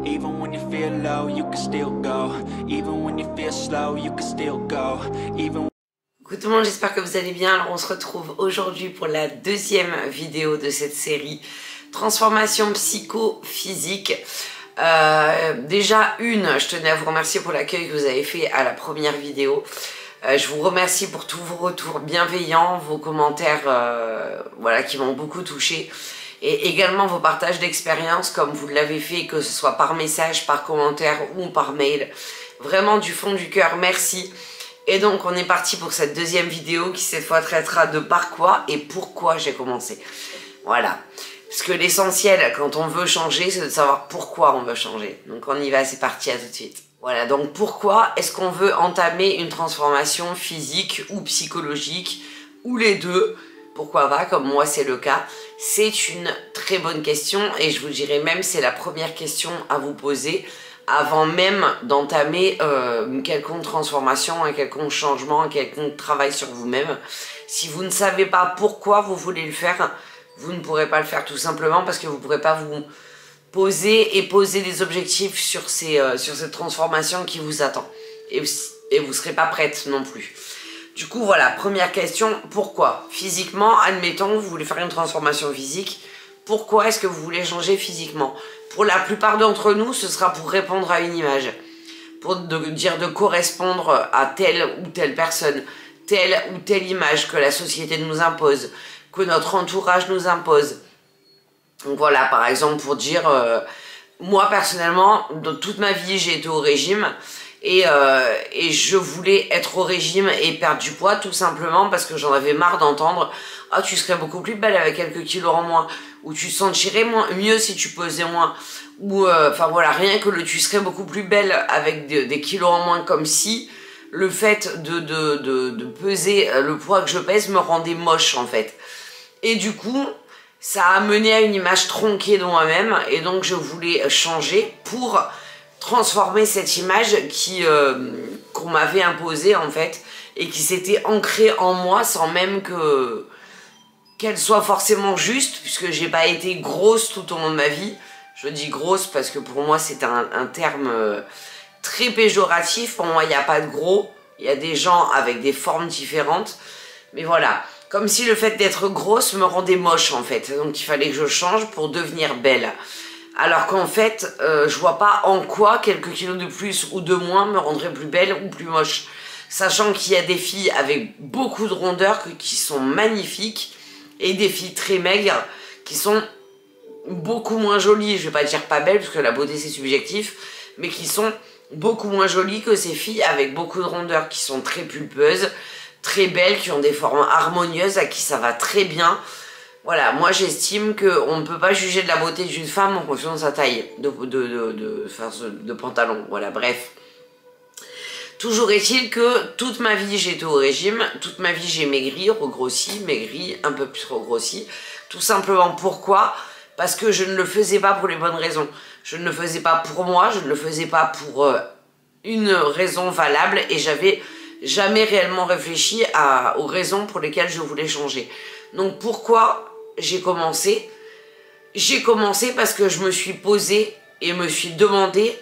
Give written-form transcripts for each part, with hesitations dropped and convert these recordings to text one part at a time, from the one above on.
Even when you feel low, you can still go. Even when you feel slow, you can still go. Even... Coucou tout le monde, j'espère que vous allez bien. Alors on se retrouve aujourd'hui pour la deuxième vidéo de cette série Transformation psychophysique. Déjà je tenais à vous remercier pour l'accueil que vous avez fait à la première vidéo. Je vous remercie pour tous vos retours bienveillants, vos commentaires voilà, qui m'ont beaucoup touché. Et également vos partages d'expérience comme vous l'avez fait, que ce soit par message, par commentaire ou par mail. Vraiment du fond du cœur, merci. Et donc on est parti pour cette deuxième vidéo qui cette fois traitera de par quoi et pourquoi j'ai commencé. Voilà. Parce que l'essentiel quand on veut changer, c'est de savoir pourquoi on veut changer. Donc on y va, c'est parti, à tout de suite. Voilà, donc pourquoi est-ce qu'on veut entamer une transformation physique ou psychologique, ou les deux, pourquoi pas, comme moi c'est le cas. C'est une très bonne question et je vous dirais même c'est la première question à vous poser avant même d'entamer une quelconque transformation, un quelconque changement, un quelconque travail sur vous-même. Si vous ne savez pas pourquoi vous voulez le faire, vous ne pourrez pas le faire tout simplement parce que vous ne pourrez pas vous poser des objectifs sur cette transformation qui vous attend. Et vous ne serez pas prête non plus. Du coup, voilà, première question, pourquoi? Physiquement, admettons, vous voulez faire une transformation physique, pourquoi est-ce que vous voulez changer physiquement? Pour la plupart d'entre nous, ce sera pour répondre à une image, pour dire de correspondre à telle ou telle personne, telle ou telle image que la société nous impose, que notre entourage nous impose. Donc voilà, par exemple, pour dire, moi personnellement, dans toute ma vie, j'ai été au régime, et je voulais être au régime et perdre du poids tout simplement parce que j'en avais marre d'entendre « Ah, tu serais beaucoup plus belle avec quelques kilos en moins » ou « Tu te sentirais mieux si tu pesais moins » ou enfin voilà, rien que tu serais beaucoup plus belle avec des kilos en moins, comme si le fait de peser le poids que je pèse me rendait moche en fait. Et du coup, ça a mené à une image tronquée de moi-même et donc je voulais changer pour transformer cette image qu'on m'avait imposée en fait et qui s'était ancrée en moi sans même qu'elle soit forcément juste, puisque j'ai pas été grosse tout au long de ma vie. Je dis grosse parce que pour moi c'est un terme très péjoratif. Pour moi il n'y a pas de gros, il y a des gens avec des formes différentes, mais voilà, comme si le fait d'être grosse me rendait moche en fait, donc il fallait que je change pour devenir belle. Alors qu'en fait, je vois pas en quoi quelques kilos de plus ou de moins me rendraient plus belle ou plus moche. Sachant qu'il y a des filles avec beaucoup de rondeur qui sont magnifiques et des filles très maigres qui sont beaucoup moins jolies. Je vais pas dire pas belles parce que la beauté c'est subjectif, mais qui sont beaucoup moins jolies que ces filles avec beaucoup de rondeur qui sont très pulpeuses, très belles, qui ont des formes harmonieuses, à qui ça va très bien. Voilà, moi j'estime qu'on ne peut pas juger de la beauté d'une femme en fonction de sa taille de pantalon, voilà, bref. Toujours est-il que toute ma vie j'étais au régime, toute ma vie j'ai maigri, regrossi, maigri, un peu plus regrossi. Tout simplement pourquoi? Parce que je ne le faisais pas pour les bonnes raisons. Je ne le faisais pas pour moi, je ne le faisais pas pour une raison valable et j'avais jamais réellement réfléchi aux raisons pour lesquelles je voulais changer. Donc pourquoi j'ai commencé? J'ai commencé parce que je me suis posée et me suis demandé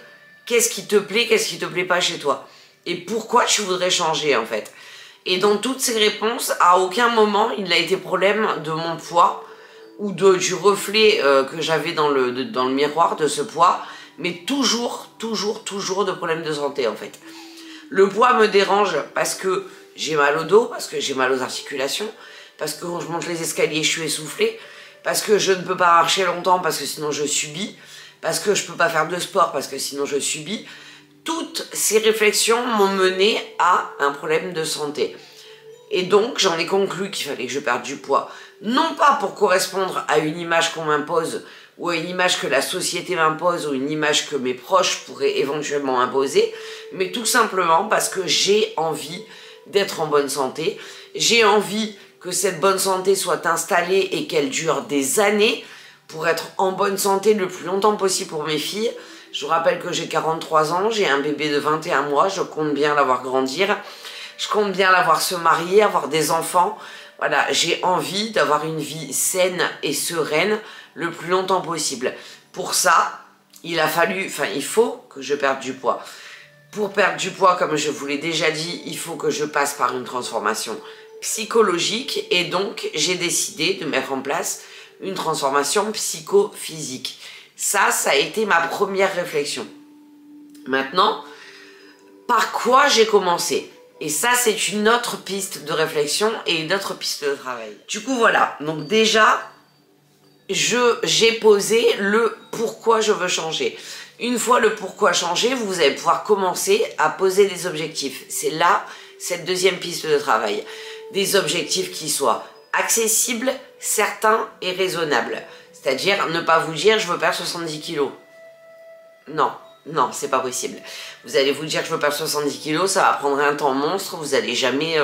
qu'est-ce qui te plaît, qu'est-ce qui te plaît pas chez toi et pourquoi tu voudrais changer en fait. Et dans toutes ces réponses, à aucun moment il n'a été problème de mon poids ou du reflet que j'avais dans le miroir de ce poids, mais toujours de problèmes de santé en fait. Le poids me dérange parce que j'ai mal au dos, parce que j'ai mal aux articulations, parce que quand je monte les escaliers je suis essoufflée, parce que je ne peux pas marcher longtemps parce que sinon je subis, parce que je ne peux pas faire de sport parce que sinon je subis. Toutes ces réflexions m'ont mené à un problème de santé. Et donc j'en ai conclu qu'il fallait que je perde du poids, non pas pour correspondre à une image qu'on m'impose, ou à une image que la société m'impose, ou une image que mes proches pourraient éventuellement imposer, mais tout simplement parce que j'ai envie d'être en bonne santé, j'ai envie que cette bonne santé soit installée et qu'elle dure des années pour être en bonne santé le plus longtemps possible pour mes filles. Je vous rappelle que j'ai 43 ans, j'ai un bébé de 21 mois, je compte bien la voir grandir, je compte bien la voir se marier, avoir des enfants. Voilà, j'ai envie d'avoir une vie saine et sereine le plus longtemps possible. Pour ça, il faut que je perde du poids. Pour perdre du poids, comme je vous l'ai déjà dit, il faut que je passe par une transformation psychologique et donc j'ai décidé de mettre en place une transformation psychophysique. Ça a été ma première réflexion. Maintenant, par quoi j'ai commencé? Et ça, c'est une autre piste de réflexion et une autre piste de travail. Du coup, voilà. Donc déjà, j'ai posé le pourquoi je veux changer. Une fois le pourquoi changer, vous allez pouvoir commencer à poser des objectifs. C'est là, cette deuxième piste de travail. Des objectifs qui soient accessibles, certains et raisonnables. C'est-à-dire ne pas vous dire je veux perdre 70 kilos. Non, non, c'est pas possible. Vous allez vous dire je veux perdre 70 kilos, ça va prendre un temps monstre, vous n'allez jamais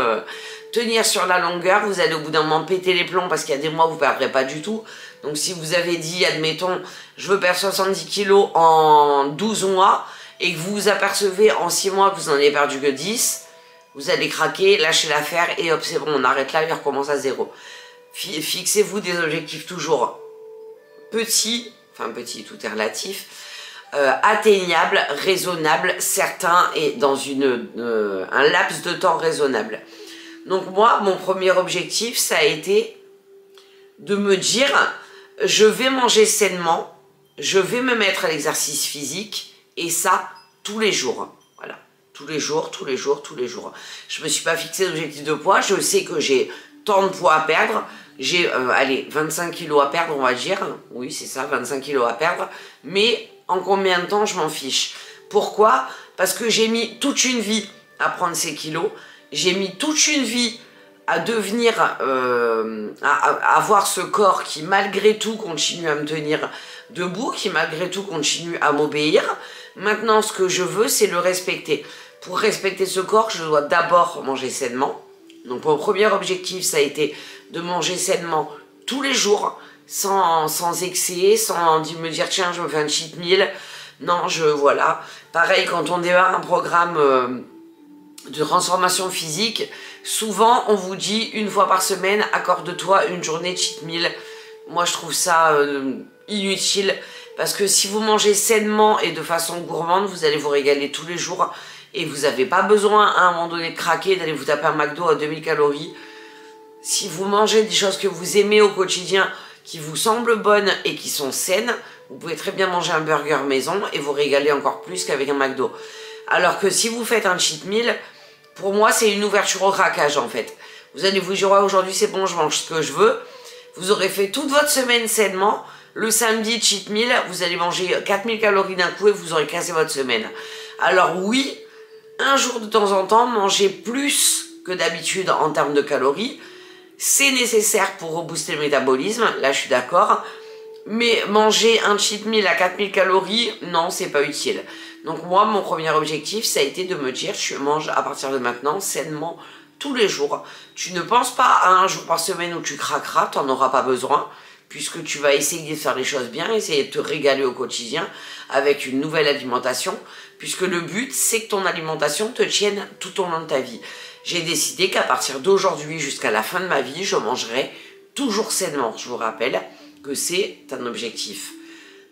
tenir sur la longueur, vous allez au bout d'un moment péter les plombs parce qu'il y a des mois où vous ne perdrez pas du tout. Donc si vous avez dit, admettons, je veux perdre 70 kilos en 12 mois et que vous vous apercevez en 6 mois que vous n'en avez perdu que 10, vous allez craquer, lâcher l'affaire et hop, c'est bon, on arrête là et on recommence à zéro. Fixez-vous des objectifs toujours petits, enfin petits, tout est relatif, atteignables, raisonnables, certains et dans un laps de temps raisonnable. Donc moi, mon premier objectif, ça a été de me dire, je vais manger sainement, je vais me mettre à l'exercice physique et ça tous les jours. Voilà, tous les jours, tous les jours, tous les jours. Je me suis pas fixé d'objectif de poids, je sais que j'ai tant de poids à perdre, j'ai, allez, 25 kilos à perdre, on va dire. Oui, c'est ça, 25 kilos à perdre. Mais en combien de temps, je m'en fiche. Pourquoi? Parce que j'ai mis toute une vie à prendre ces kilos. J'ai mis toute une vie à devenir, à avoir ce corps qui malgré tout continue à me tenir debout, qui malgré tout continue à m'obéir. Maintenant, ce que je veux, c'est le respecter. Pour respecter ce corps, je dois d'abord manger sainement. Donc mon premier objectif, ça a été de manger sainement tous les jours, sans excès, sans me dire tiens, je me fais un cheat meal. Non, voilà. Pareil, quand on démarre un programme de transformation physique, souvent on vous dit une fois par semaine, accorde-toi une journée de cheat meal. Moi, je trouve ça inutile parce que si vous mangez sainement et de façon gourmande, vous allez vous régaler tous les jours et vous n'avez pas besoin à un moment donné de craquer, d'aller vous taper un McDo à 2000 calories. Si vous mangez des choses que vous aimez au quotidien, qui vous semblent bonnes et qui sont saines, vous pouvez très bien manger un burger maison et vous régaler encore plus qu'avec un McDo. Alors que si vous faites un cheat meal, pour moi c'est une ouverture au craquage en fait. Vous allez vous dire ouais, aujourd'hui c'est bon, je mange ce que je veux. Vous aurez fait toute votre semaine sainement. Le samedi cheat meal, vous allez manger 4000 calories d'un coup et vous aurez cassé votre semaine. Alors oui, un jour de temps en temps, manger plus que d'habitude en termes de calories, c'est nécessaire pour rebooster le métabolisme, là je suis d'accord, mais manger un cheat meal à 4000 calories, non, c'est pas utile. Donc moi, mon premier objectif, ça a été de me dire, je mange à partir de maintenant sainement tous les jours. Tu ne penses pas à un jour par semaine où tu craqueras, tu n'en auras pas besoin, puisque tu vas essayer de faire les choses bien, essayer de te régaler au quotidien avec une nouvelle alimentation, puisque le but, c'est que ton alimentation te tienne tout au long de ta vie. J'ai décidé qu'à partir d'aujourd'hui jusqu'à la fin de ma vie, je mangerai toujours sainement. Je vous rappelle que c'est un objectif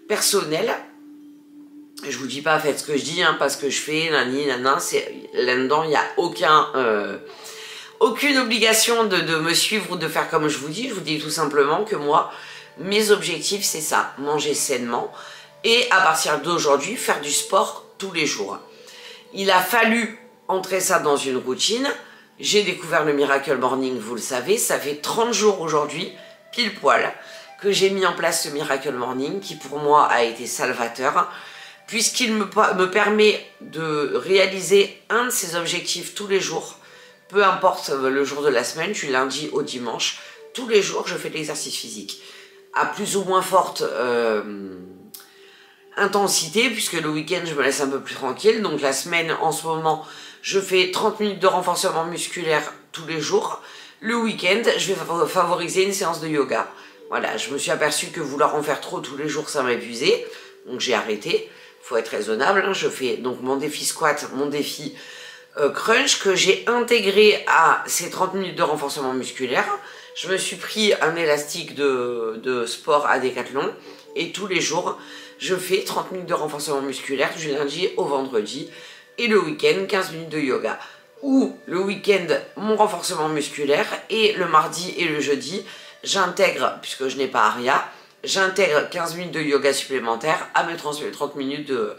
personnel. Je vous dis pas faites ce que je dis, hein, parce que je fais nani nana. Là-dedans, il n'y a aucune obligation de me suivre ou de faire comme je vous dis. Je vous dis tout simplement que moi, mes objectifs, c'est ça, manger sainement. Et à partir d'aujourd'hui, faire du sport tous les jours. Il a fallu entrer ça dans une routine. J'ai découvert le Miracle Morning, vous le savez, ça fait 30 jours aujourd'hui, pile poil, que j'ai mis en place ce Miracle Morning qui pour moi a été salvateur, puisqu'il me permet de réaliser un de ces objectifs tous les jours, peu importe le jour de la semaine, du lundi au dimanche, tous les jours je fais de l'exercice physique, à plus ou moins forte intensité, puisque le week-end je me laisse un peu plus tranquille, donc la semaine en ce moment je fais 30 minutes de renforcement musculaire tous les jours. Le week-end, je vais favoriser une séance de yoga. Voilà, je me suis aperçue que vouloir en faire trop tous les jours, ça m'épuisait. Donc j'ai arrêté. Il faut être raisonnable. Hein. Je fais donc mon défi squat, mon défi crunch que j'ai intégré à ces 30 minutes de renforcement musculaire. Je me suis pris un élastique de sport à Decathlon. Et tous les jours, je fais 30 minutes de renforcement musculaire du lundi au vendredi et le week-end 15 minutes de yoga. Ou le week-end mon renforcement musculaire et le mardi et le jeudi j'intègre, puisque je n'ai pas Aria, j'intègre 15 minutes de yoga supplémentaires à mes 30 minutes de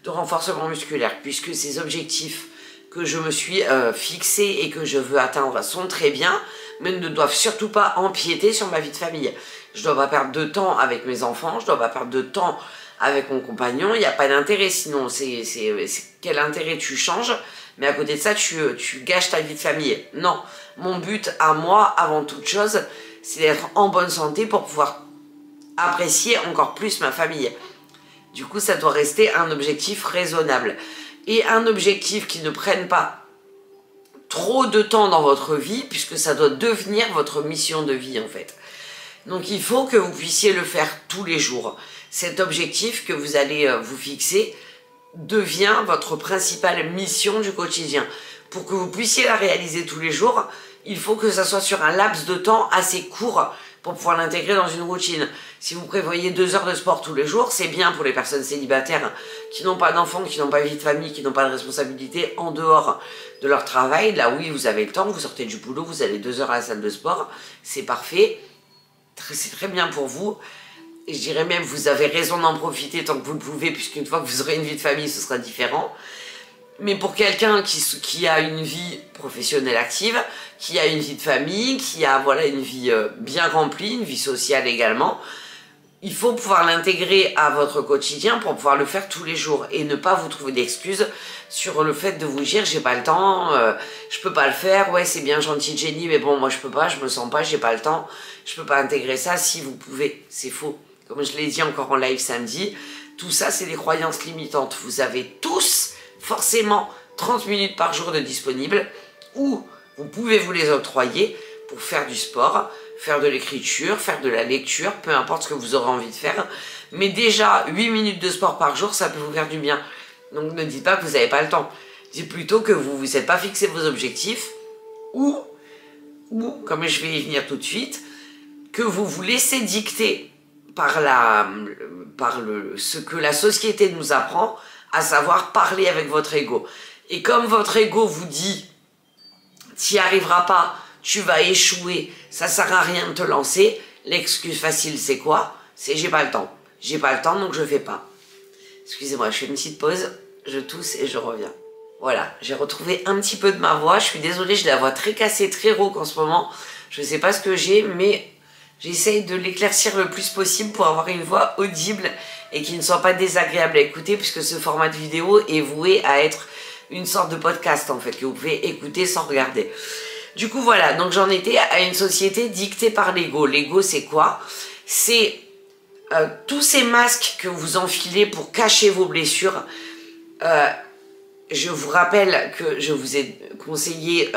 renforcement musculaire, puisque ces objectifs que je me suis fixés et que je veux atteindre sont très bien, mais ne doivent surtout pas empiéter sur ma vie de famille. Je ne dois pas perdre de temps avec mes enfants, je ne dois pas perdre de temps avec mon compagnon, il n'y a pas d'intérêt, sinon c'est quel intérêt tu changes, mais à côté de ça tu gâches ta vie de famille. Non, mon but à moi, avant toute chose, c'est d'être en bonne santé pour pouvoir apprécier encore plus ma famille. Du coup, ça doit rester un objectif raisonnable. Et un objectif qui ne prenne pas trop de temps dans votre vie, puisque ça doit devenir votre mission de vie en fait. Donc il faut que vous puissiez le faire tous les jours. Cet objectif que vous allez vous fixer devient votre principale mission du quotidien. Pour que vous puissiez la réaliser tous les jours, il faut que ça soit sur un laps de temps assez court pour pouvoir l'intégrer dans une routine. Si vous prévoyez 2 heures de sport tous les jours, c'est bien pour les personnes célibataires qui n'ont pas d'enfants, qui n'ont pas de vie de famille, qui n'ont pas de responsabilité en dehors de leur travail. Là oui, vous avez le temps, vous sortez du boulot, vous allez 2 heures à la salle de sport, c'est parfait, c'est très bien pour vous. Et je dirais même, vous avez raison d'en profiter tant que vous le pouvez, puisqu'une fois que vous aurez une vie de famille, ce sera différent. Mais pour quelqu'un qui a une vie professionnelle active, qui a une vie de famille, qui a voilà, une vie bien remplie, une vie sociale également, il faut pouvoir l'intégrer à votre quotidien pour pouvoir le faire tous les jours et ne pas vous trouver d'excuses sur le fait de vous dire j'ai pas le temps, je peux pas le faire, ouais c'est bien gentil Jenny mais bon moi je peux pas, je me sens pas, j'ai pas le temps, je peux pas intégrer ça. Si vous pouvez, c'est faux. Comme je l'ai dit encore en live samedi, tout ça c'est des croyances limitantes. Vous avez tous forcément 30 minutes par jour de disponibles où vous pouvez vous les octroyer pour faire du sport, faire de l'écriture, faire de la lecture, peu importe ce que vous aurez envie de faire. Mais déjà, 8 minutes de sport par jour, ça peut vous faire du bien. Donc ne dites pas que vous n'avez pas le temps. Dites plutôt que vous ne vous êtes pas fixé vos objectifs ou, comme je vais y venir tout de suite, que vous vous laissez dicter par ce que la société nous apprend, à savoir parler avec votre ego. Et comme votre ego vous dit « tu n'y arriveras pas », tu vas échouer, ça sert à rien de te lancer. L'excuse facile, c'est quoi? C'est j'ai pas le temps. J'ai pas le temps, donc je fais pas. Excusez-moi, je fais une petite pause, je tousse et je reviens. Voilà, j'ai retrouvé un petit peu de ma voix. Je suis désolée, j'ai la voix très cassée, très rauque en ce moment. Je sais pas ce que j'ai, mais j'essaye de l'éclaircir le plus possible pour avoir une voix audible et qui ne soit pas désagréable à écouter, puisque ce format de vidéo est voué à être une sorte de podcast en fait, que vous pouvez écouter sans regarder. Du coup voilà, donc j'en étais à une société dictée par l'ego. L'ego c'est quoi? C'est tous ces masques que vous enfilez pour cacher vos blessures. Je vous rappelle que je vous ai conseillé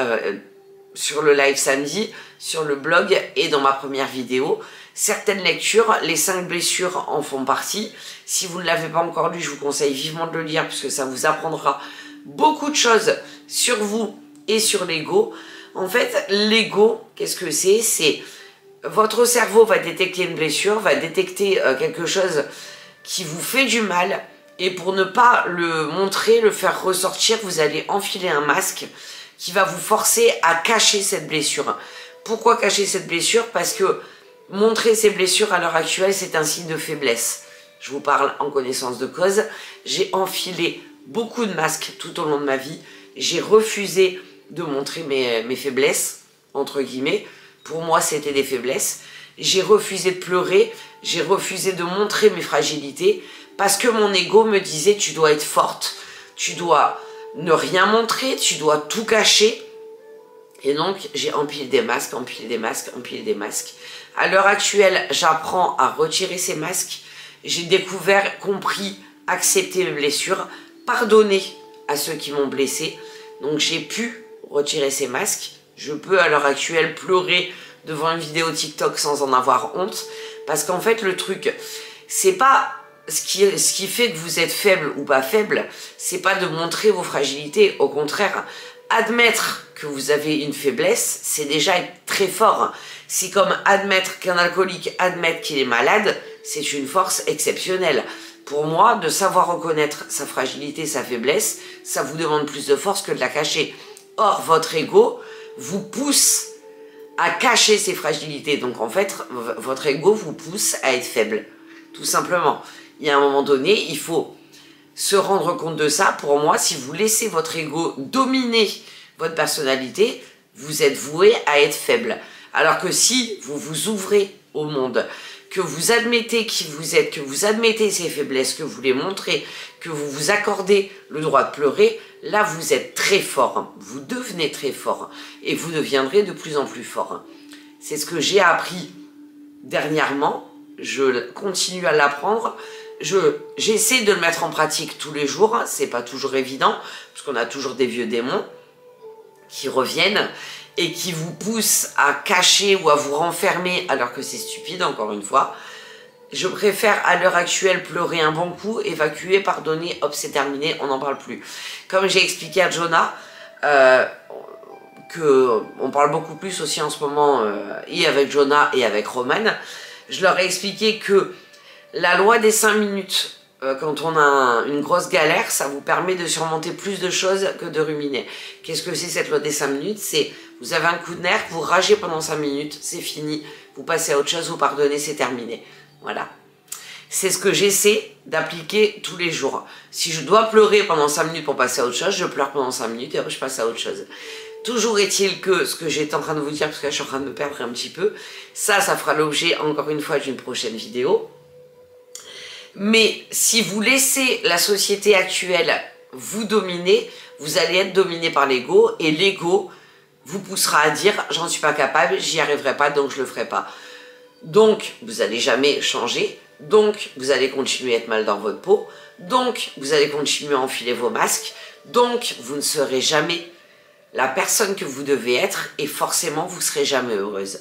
sur le live samedi, sur le blog et dans ma première vidéo, certaines lectures, les 5 blessures en font partie. Si vous ne l'avez pas encore lu, je vous conseille vivement de le lire puisque ça vous apprendra beaucoup de choses sur vous et sur l'ego. En fait, l'ego, qu'est-ce que c'est? C'est votre cerveau va détecter une blessure, va détecter quelque chose qui vous fait du mal, et pour ne pas le montrer, le faire ressortir, vous allez enfiler un masque qui va vous forcer à cacher cette blessure. Pourquoi cacher cette blessure? Parce que montrer ses blessures à l'heure actuelle, c'est un signe de faiblesse. Je vous parle en connaissance de cause. J'ai enfilé beaucoup de masques tout au long de ma vie. J'ai refusé de montrer mes faiblesses, entre guillemets. Pour moi, c'était des faiblesses. J'ai refusé de pleurer, j'ai refusé de montrer mes fragilités, parce que mon ego me disait « tu dois être forte, tu dois ne rien montrer, tu dois tout cacher ». Et donc, j'ai empilé des masques, empilé des masques, empilé des masques. À l'heure actuelle, j'apprends à retirer ces masques. J'ai découvert, compris, accepté mes blessures, pardonné à ceux qui m'ont blessé. Donc, j'ai pu retirer ces masques. Je peux à l'heure actuelle pleurer devant une vidéo TikTok sans en avoir honte. Parce qu'en fait, le truc, c'est pas ce qui fait que vous êtes faible ou pas faible, c'est pas de montrer vos fragilités. Au contraire, admettre que vous avez une faiblesse, c'est déjà être très fort. C'est comme admettre qu'un alcoolique admette qu'il est malade, c'est une force exceptionnelle. Pour moi, de savoir reconnaître sa fragilité, sa faiblesse, ça vous demande plus de force que de la cacher. Or, votre ego vous pousse à cacher ses fragilités. Donc en fait, votre ego vous pousse à être faible. Tout simplement. Il y a un moment donné, il faut se rendre compte de ça. Pour moi, si vous laissez votre ego dominer votre personnalité, vous êtes voué à être faible. Alors que si vous vous ouvrez au monde, que vous admettez qui vous êtes, que vous admettez ses faiblesses, que vous les montrez, que vous vous accordez le droit de pleurer, là vous êtes très fort, vous devenez très fort et vous deviendrez de plus en plus fort. C'est ce que j'ai appris dernièrement, je continue à l'apprendre, j'essaie de le mettre en pratique tous les jours, c'est pas toujours évident, parce qu'on a toujours des vieux démons qui reviennent et qui vous poussent à cacher ou à vous renfermer alors que c'est stupide, encore une fois. Je préfère à l'heure actuelle pleurer un bon coup, évacuer, pardonner, hop c'est terminé, on n'en parle plus. Comme j'ai expliqué à Jonah, on parle beaucoup plus aussi en ce moment, et avec Jonah et avec Roman, je leur ai expliqué que la loi des 5 minutes, quand on a une grosse galère, ça vous permet de surmonter plus de choses que de ruminer. Qu'est-ce que c'est cette loi des 5 minutes? C'est, vous avez un coup de nerf, vous ragez pendant 5 minutes, c'est fini, vous passez à autre chose, vous pardonnez, c'est terminé. Voilà. C'est ce que j'essaie d'appliquer tous les jours. Si je dois pleurer pendant 5 minutes pour passer à autre chose, je pleure pendant 5 minutes et après je passe à autre chose. Toujours est-il que ce que j'étais en train de vous dire, parce que là, je suis en train de me perdre un petit peu, ça fera l'objet encore une fois d'une prochaine vidéo. Mais si vous laissez la société actuelle vous dominer, vous allez être dominé par l'ego et l'ego vous poussera à dire « j'en suis pas capable, j'y arriverai pas, donc je le ferai pas ». Donc, vous n'allez jamais changer, donc vous allez continuer à être mal dans votre peau, donc vous allez continuer à enfiler vos masques, donc vous ne serez jamais la personne que vous devez être et forcément vous ne serez jamais heureuse.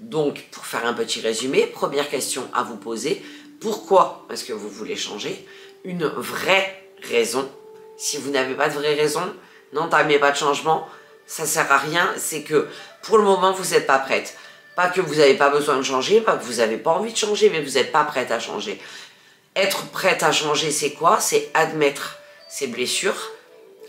Donc, pour faire un petit résumé, première question à vous poser, pourquoi est-ce que vous voulez changer? Une vraie raison. Si vous n'avez pas de vraie raison, n'entamez pas de changement, ça ne sert à rien, c'est que pour le moment vous n'êtes pas prête. Pas que vous n'avez pas besoin de changer, pas que vous n'avez pas envie de changer, mais vous n'êtes pas prête à changer. Être prête à changer, c'est quoi? C'est admettre ses blessures,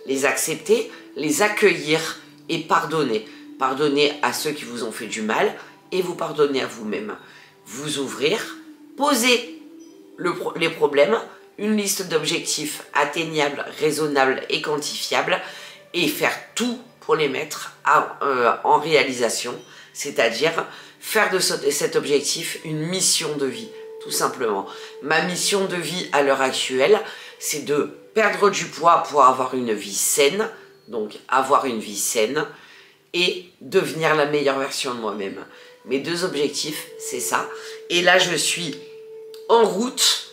les accepter, les accueillir et pardonner. Pardonner à ceux qui vous ont fait du mal et vous pardonner à vous-même. Vous ouvrir, poser les problèmes, une liste d'objectifs atteignables, raisonnables et quantifiables et faire tout pour les mettre en réalisation, c'est-à-dire faire de cet objectif une mission de vie, tout simplement. Ma mission de vie à l'heure actuelle, c'est de perdre du poids pour avoir une vie saine, donc avoir une vie saine et devenir la meilleure version de moi-même. Mes deux objectifs, c'est ça. Et là, je suis en route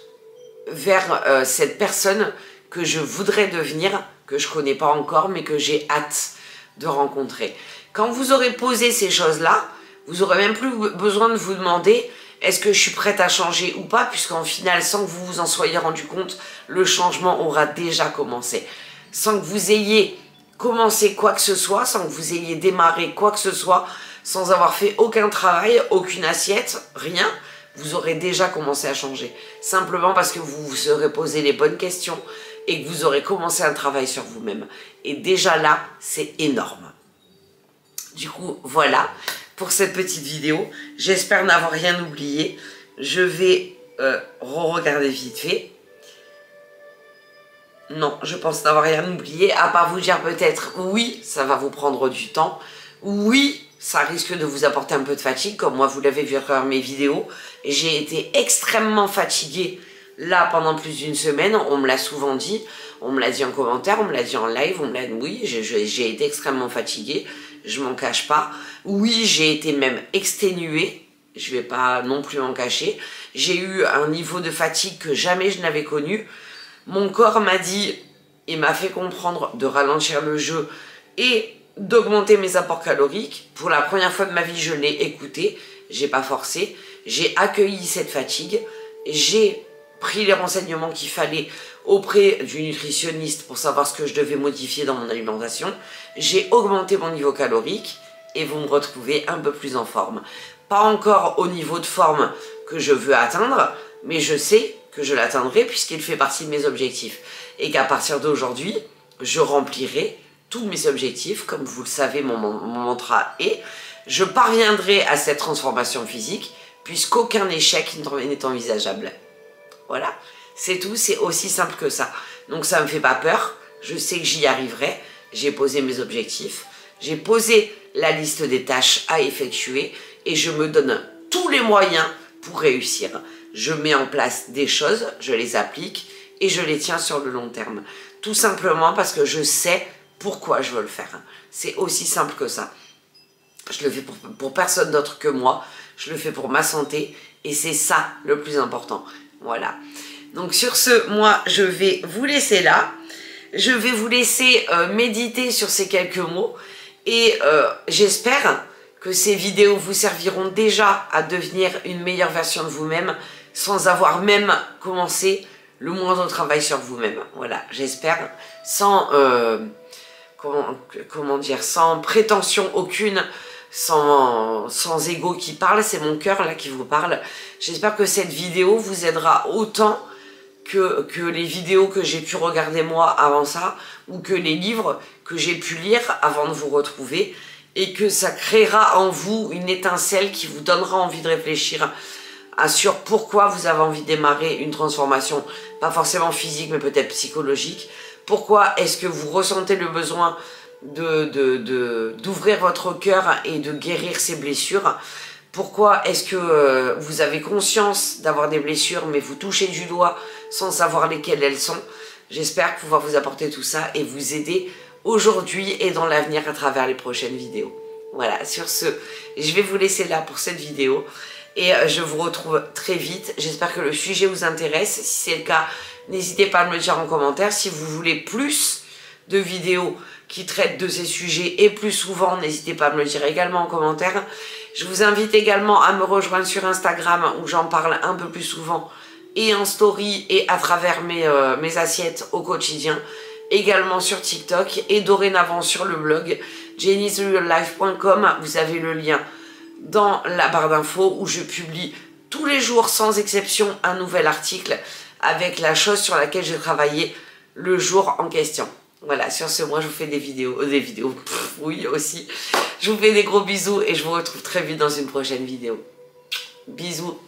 vers cette personne que je voudrais devenir, que je ne connais pas encore, mais que j'ai hâte de rencontrer. Quand vous aurez posé ces choses-là, vous n'aurez même plus besoin de vous demander est-ce que je suis prête à changer ou pas, puisqu'en final, sans que vous vous en soyez rendu compte, le changement aura déjà commencé. Sans que vous ayez commencé quoi que ce soit, sans que vous ayez démarré quoi que ce soit, sans avoir fait aucun travail, aucune assiette, rien, vous aurez déjà commencé à changer. Simplement parce que vous vous serez posé les bonnes questions et que vous aurez commencé un travail sur vous-même. Et déjà là, c'est énorme. Du coup, voilà pour cette petite vidéo. J'espère n'avoir rien oublié. Je vais re-regarder vite fait. Non, je pense n'avoir rien oublié, à part vous dire peut-être, oui, ça va vous prendre du temps. Oui, ça risque de vous apporter un peu de fatigue, comme moi vous l'avez vu à travers mes vidéos. J'ai été extrêmement fatiguée là pendant plus d'une semaine, on me l'a souvent dit, on me l'a dit en commentaire, on me l'a dit en live, on me l'a dit, oui, j'ai été extrêmement fatiguée, je m'en cache pas. Oui, j'ai été même exténuée, je vais pas non plus m'en cacher. J'ai eu un niveau de fatigue que jamais je n'avais connu. Mon corps m'a dit et m'a fait comprendre de ralentir le jeu et d'augmenter mes apports caloriques. Pour la première fois de ma vie, je l'ai écouté, j'ai pas forcé, j'ai accueilli cette fatigue, j'ai pris les renseignements qu'il fallait auprès du nutritionniste pour savoir ce que je devais modifier dans mon alimentation, j'ai augmenté mon niveau calorique et vous me retrouvez un peu plus en forme. Pas encore au niveau de forme que je veux atteindre, mais je sais que je l'atteindrai puisqu'il fait partie de mes objectifs. Et qu'à partir d'aujourd'hui, je remplirai tous mes objectifs, comme vous le savez, mon mantra est, je parviendrai à cette transformation physique puisqu'aucun échec n'est envisageable. Voilà, c'est tout, c'est aussi simple que ça. Donc ça ne me fait pas peur, je sais que j'y arriverai, j'ai posé mes objectifs, j'ai posé la liste des tâches à effectuer et je me donne tous les moyens pour réussir. Je mets en place des choses, je les applique et je les tiens sur le long terme. Tout simplement parce que je sais pourquoi je veux le faire. C'est aussi simple que ça. Je le fais pour personne d'autre que moi, je le fais pour ma santé et c'est ça le plus important. Voilà. Donc sur ce, moi je vais vous laisser là. Je vais vous laisser méditer sur ces quelques mots et j'espère que ces vidéos vous serviront déjà à devenir une meilleure version de vous-même sans avoir même commencé le moindre travail sur vous-même. Voilà, j'espère, sans, comment dire, sans prétention aucune, sans ego qui parle, c'est mon cœur là qui vous parle. J'espère que cette vidéo vous aidera autant que les vidéos que j'ai pu regarder moi avant ça, ou que les livres que j'ai pu lire avant de vous retrouver, et que ça créera en vous une étincelle qui vous donnera envie de réfléchir sur pourquoi vous avez envie de démarrer une transformation, pas forcément physique mais peut-être psychologique. Pourquoi est-ce que vous ressentez le besoin d'ouvrir votre cœur et de guérir ces blessures? Pourquoi est-ce que vous avez conscience d'avoir des blessures mais vous touchez du doigt sans savoir lesquelles elles sont? J'espère pouvoir vous apporter tout ça et vous aider aujourd'hui et dans l'avenir à travers les prochaines vidéos. Voilà, sur ce, je vais vous laisser là pour cette vidéo et je vous retrouve très vite. J'espère que le sujet vous intéresse. Si c'est le cas, n'hésitez pas à me le dire en commentaire. Si vous voulez plus de vidéos qui traitent de ces sujets et plus souvent, n'hésitez pas à me le dire également en commentaire. Je vous invite également à me rejoindre sur Instagram où j'en parle un peu plus souvent et en story et à travers mes assiettes au quotidien. Également sur TikTok et dorénavant sur le blog jennysreallife.com. Vous avez le lien dans la barre d'infos où je publie tous les jours sans exception un nouvel article avec la chose sur laquelle j'ai travaillé le jour en question. Voilà, sur ce, moi je vous fais des vidéos, oui aussi. Je vous fais des gros bisous et je vous retrouve très vite dans une prochaine vidéo. Bisous.